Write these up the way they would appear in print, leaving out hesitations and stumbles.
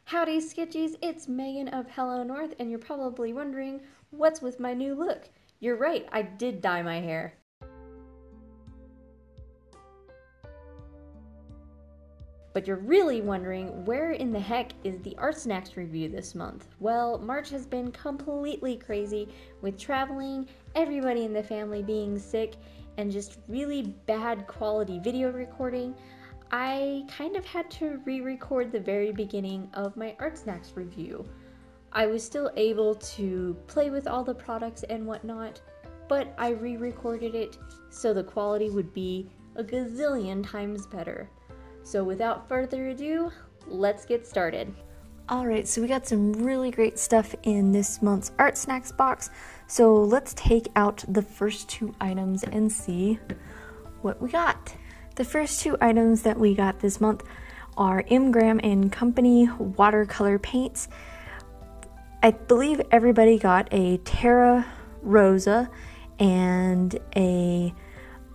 Howdy Sketchies, it's Megan of Hello North, and you're probably wondering, what's with my new look? You're right, I did dye my hair. But you're really wondering, where in the heck is the Artsnacks review this month? Well, March has been completely crazy with traveling, everybody in the family being sick, and just really bad quality video recording. I kind of had to re-record the very beginning of my Artsnacks review. I was still able to play with all the products and whatnot, but I re-recorded it so the quality would be a gazillion times better. So without further ado, let's get started. Alright, so we got some really great stuff in this month's Artsnacks box. So let's take out the first two items and see what we got. The first two items that we got this month are M. Graham & Company watercolor paints. I believe everybody got a Terra Rosa and a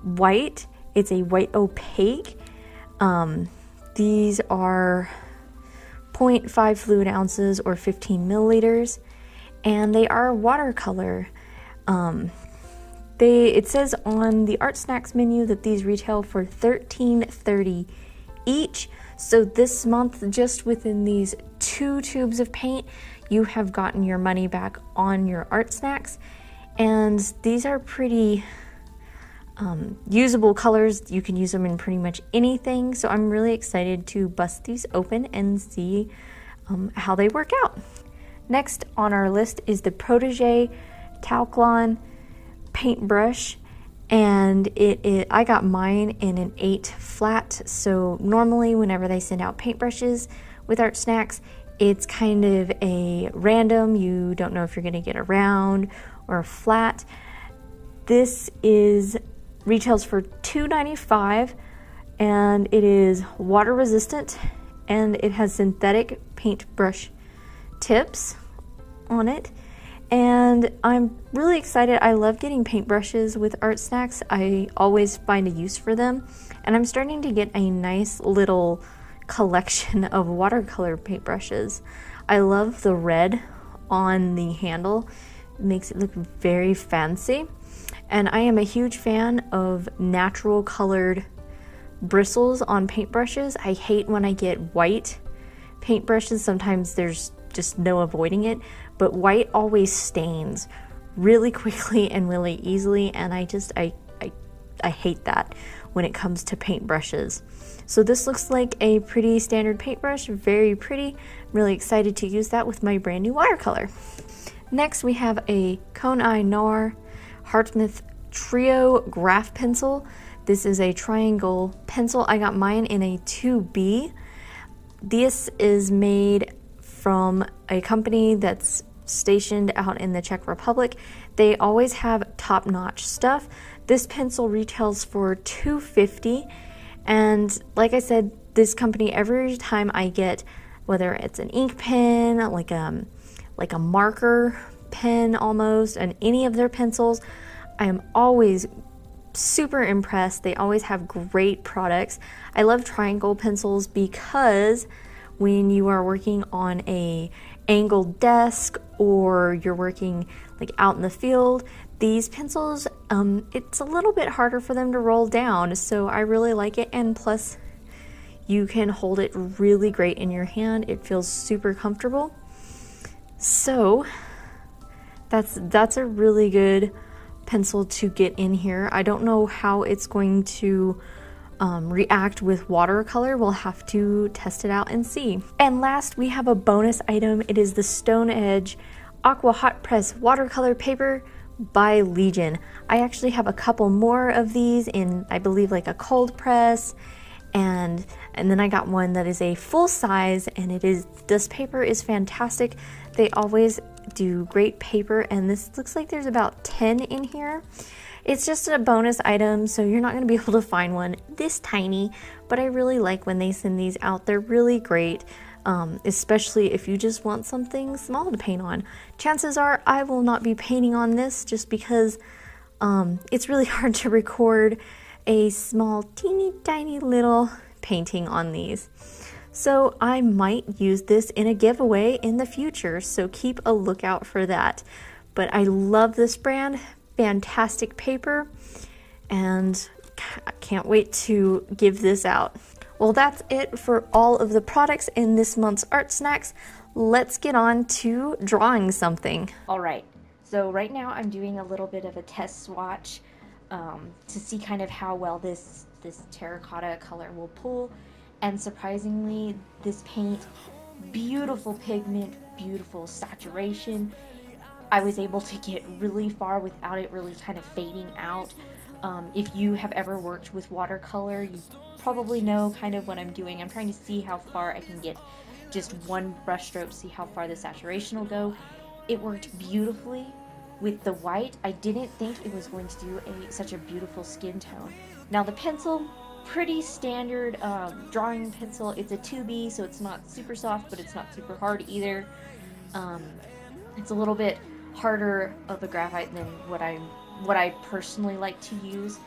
white. It's a white opaque. These are 0.5 fluid ounces or 15 milliliters, and they are watercolor. It says on the Artsnacks menu that these retail for $13.30 each. So this month, just within these 2 tubes of paint, you have gotten your money back on your Artsnacks. And these are pretty usable colors. You can use them in pretty much anything. So I'm really excited to bust these open and see how they work out. Next on our list is the Protege Talclon paintbrush, and I got mine in an 8 flat. So normally whenever they send out paintbrushes with Artsnacks, it's kind of a random. You don't know if you're going to get a round or a flat. This retails for $2.95, and it is water resistant, and it has synthetic paintbrush tips on it. And I'm really excited. I love getting paintbrushes with Artsnacks. I always find a use for them, and I'm starting to get a nice little collection of watercolor paintbrushes. I love the red on the handle. It makes it look very fancy. And I am a huge fan of natural colored bristles on paintbrushes. I hate when I get white paintbrushes. Sometimes there's just no avoiding it, but white always stains really quickly and really easily, and I hate that when it comes to paintbrushes. So this looks like a pretty standard paintbrush, very pretty. I'm really excited to use that with my brand new watercolor. Next we have a Cone Eye Noir Hartmouth Trio Graph Pencil. This is a triangle pencil. I got mine in a 2B. This is made from a company that's stationed out in the Czech Republic. They always have top-notch stuff. This pencil retails for $2.50, and like I said, this company, every time I get, whether it's an ink pen, like a marker pen almost, and any of their pencils, I am always super impressed. They always have great products. I love triangle pencils because when you are working on a angled desk or you're working like out in the field, these pencils, it's a little bit harder for them to roll down, so I really like it. And plus you can hold it really great in your hand. It feels super comfortable. So that's a really good pencil to get in here. I don't know how it's going to react with watercolor. We'll have to test it out and see. And last, we have a bonus item. It is the Stone Edge Aqua Hot Press watercolor paper by Legion. I actually have a couple more of these in, I believe, like a cold press, and then I got one that is a full size, and this paper is fantastic. They always do great paper, and this looks like there's about 10 in here. It's just a bonus item, so you're not going to be able to find one this tiny, but I really like when they send these out. They're really great, especially if you just want something small to paint on. Chances are I will not be painting on this just because it's really hard to record a small, teeny tiny little painting on these. So I might use this in a giveaway in the future, so keep a lookout for that. But I love this brand, fantastic paper, and I can't wait to give this out. Well, that's it for all of the products in this month's Art Snacks. Let's get on to drawing something. All right, so right now I'm doing a little bit of a test swatch to see kind of how well this terracotta color will pull. And surprisingly, this paint, beautiful pigment, beautiful saturation. I was able to get really far without it really kind of fading out. If you have ever worked with watercolor, you probably know kind of what I'm doing. I'm trying to see how far I can get just one brush stroke, see how far the saturation will go. It worked beautifully with the white. I didn't think it was going to do such a beautiful skin tone. Now the pencil, pretty standard drawing pencil. It's a 2B, so it's not super soft, but it's not super hard either. It's a little bit harder of a graphite than what I personally like to use.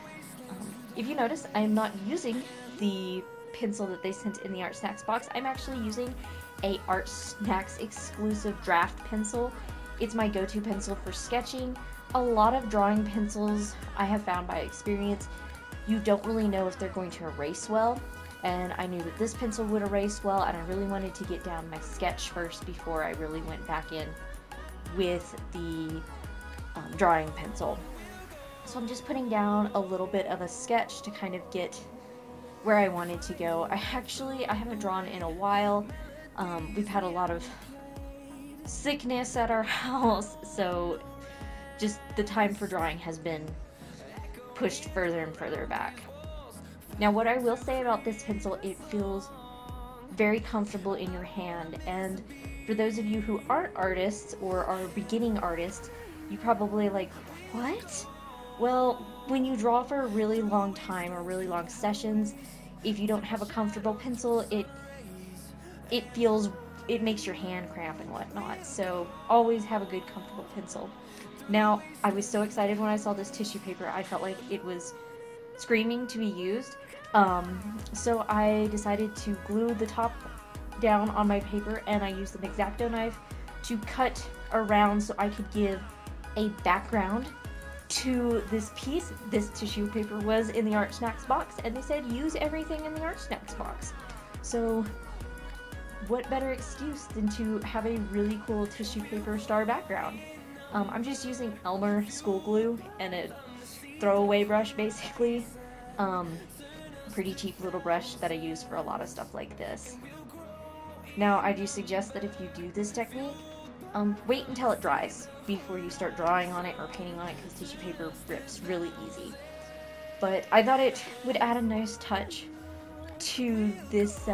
If you notice, I'm not using the pencil that they sent in the Art Snacks box. I'm actually using a Art Snacks exclusive draft pencil. It's my go-to pencil for sketching. A lot of drawing pencils, I have found by experience, you don't really know if they're going to erase well, and I knew that this pencil would erase well, and I really wanted to get down my sketch first before I really went back in with the drawing pencil. So I'm just putting down a little bit of a sketch to kind of get where I wanted to go. I haven't drawn in a while. We've had a lot of sickness at our house, so just the time for drawing has been pushed further and further back. Now what I will say about this pencil, it feels very comfortable in your hand, and for those of you who aren't artists or are beginning artists, you probably like, what? Well, when you draw for a really long time or really long sessions, if you don't have a comfortable pencil, it makes your hand cramp and whatnot. So always have a good comfortable pencil. Now, I was so excited when I saw this tissue paper. I felt like it was screaming to be used. So I decided to glue the top down on my paper, and I used an X-Acto knife to cut around so I could give a background to this piece. This tissue paper was in the Art Snacks box, and they said use everything in the Art Snacks box. So what better excuse than to have a really cool tissue paper star background? I'm just using Elmer school glue and a throwaway brush, basically. Pretty cheap little brush that I use for a lot of stuff like this. Now, I do suggest that if you do this technique, wait until it dries before you start drawing on it or painting on it, because tissue paper rips really easy. But I thought it would add a nice touch to this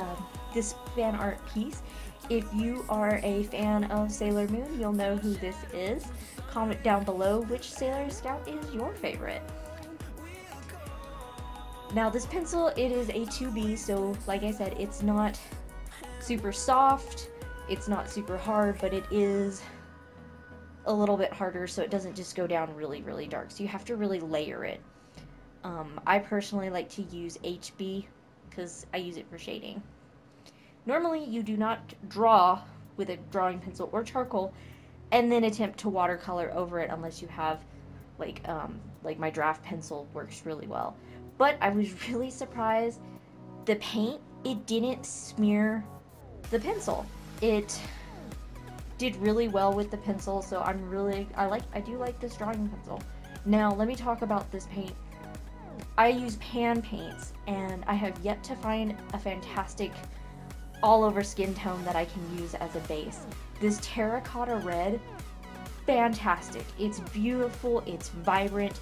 this fan art piece. If you are a fan of Sailor Moon, you'll know who this is. Comment down below which Sailor Scout is your favorite. Now this pencil, it is a 2B, so like I said, it's not super soft, it's not super hard, but it is a little bit harder, so it doesn't just go down really, really dark. So you have to really layer it. I personally like to use HB because I use it for shading. Normally, you do not draw with a drawing pencil or charcoal and then attempt to watercolor over it unless you have, like my draft pencil works really well. But I was really surprised. The paint, it didn't smear the pencil. It did really well with the pencil, so I do like this drawing pencil. Now, let me talk about this paint. I use pan paints, and I have yet to find a fantastic all over skin tone that I can use as a base. This terracotta red, fantastic. It's beautiful, it's vibrant,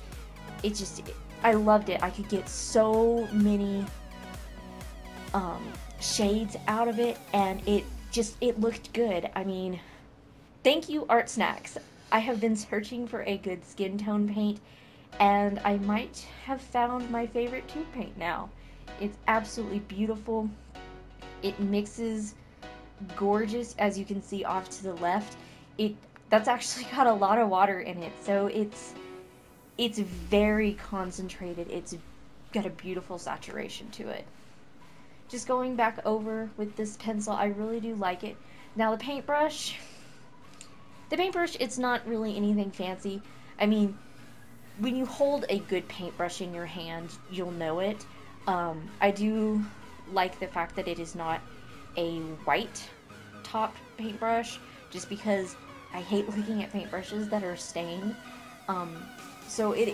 I loved it. I could get so many shades out of it, and it looked good. I mean, thank you, Art Snacks. I have been searching for a good skin tone paint, and I might have found my favorite tube paint now. It's absolutely beautiful. It mixes gorgeous, as you can see off to the left. That's actually got a lot of water in it, so it's very concentrated. It's got a beautiful saturation to it. just going back over with this pencil, I really do like it. Now the paintbrush, it's not really anything fancy. I mean, when you hold a good paintbrush in your hand, you'll know it. I do like the fact that it is not a white topped paintbrush, just because I hate looking at paintbrushes that are stained. So it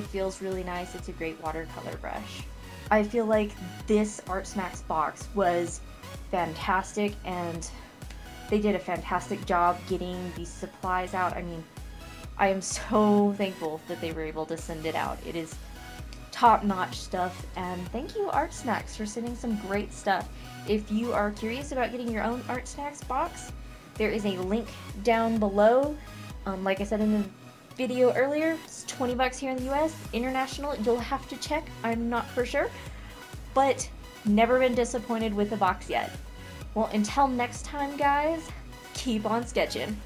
feels really nice. It's a great watercolor brush. I feel like this Artsnacks box was fantastic, and they did a fantastic job getting these supplies out. I mean, I am so thankful that they were able to send it out. It is top-notch stuff, and thank you Artsnacks for sending some great stuff. If you are curious about getting your own Artsnacks box, there is a link down below. Like I said in the video earlier, it's $20 here in the US. International, you'll have to check. I'm not for sure, but never been disappointed with the box yet. Well, until next time, guys, keep on sketching.